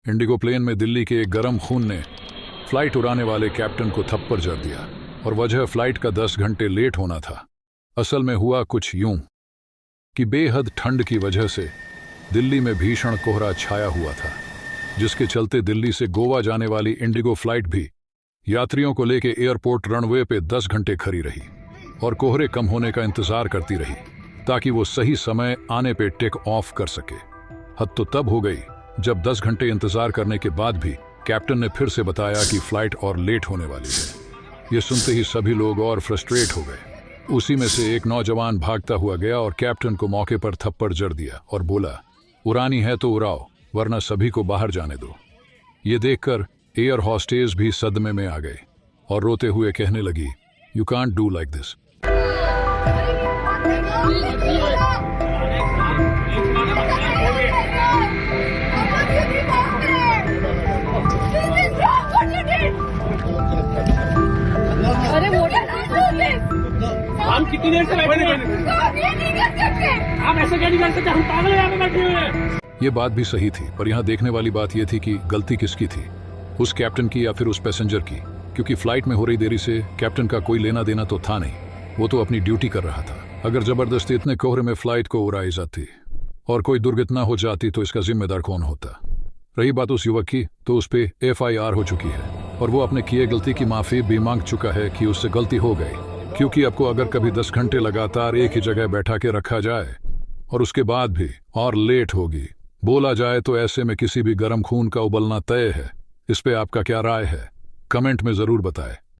Indigo plane में दिल्ली के एक गर्म खून ने फ्लाइट उड़ाने वाले कैप्टन को थप्पड़ जड़ दिया और वजह फ्लाइट का 10 घंटे लेट होना था। असल में हुआ कुछ यूं कि बेहद ठंड की वजह से दिल्ली में भीषण कोहरा छाया हुआ था, जिसके चलते दिल्ली से गोवा जाने वाली इंडिगो फ्लाइट भी यात्रियों को लेकर एयरपोर्ट रनवे पे 10 घंटे खड़ी रही और कोहरे कम होने का इंतजार करती रही ताकि वो सही समय आने पे टेक ऑफ कर सके। हद तो तब हो गई जब 10 घंटे इंतजार करने के बाद भी कैप्टन ने फिर से बताया कि फ्लाइट और लेट होने वाली है। ये सुनते ही सभी लोग और फ्रस्ट्रेट हो गए। उसी में से एक नौजवान भागता हुआ गया और कैप्टन को मौके पर थप्पड़ जड़ दिया और बोला, उड़ानी है तो उड़ाओ, वरना सभी को बाहर जाने दो। ये देखकर एयर हॉस्टेस भी सदमे में आ गए और रोते हुए कहने लगी, you can't do like this. हम कितनी देर से बैठे हैं? आप ऐसे क्या नहीं कर सकते? हम पागल यहाँ पे बैठे हुए हैं। ये बात भी सही थी, पर यहाँ देखने वाली बात यह थी कि गलती किसकी थी, उस कैप्टन की या फिर उस पैसेंजर की? क्योंकि फ्लाइट में हो रही देरी से कैप्टन का कोई लेना देना तो था नहीं, वो तो अपनी ड्यूटी कर रहा था। अगर जबरदस्ती इतने कोहरे में फ्लाइट को उड़ाई जाती और कोई दुर्घटना हो जाती तो इसका जिम्मेदार कौन होता? रही बात उस युवक की, तो उस पे FIR हो चुकी है और वो अपने किए गलती की माफी भी मांग चुका है कि उससे गलती हो गई। क्योंकि आपको अगर कभी 10 घंटे लगातार एक ही जगह बैठा के रखा जाए और उसके बाद भी और लेट होगी बोला जाए, तो ऐसे में किसी भी गर्म खून का उबलना तय है। इस पे आपका क्या राय है? कमेंट में जरूर बताएं।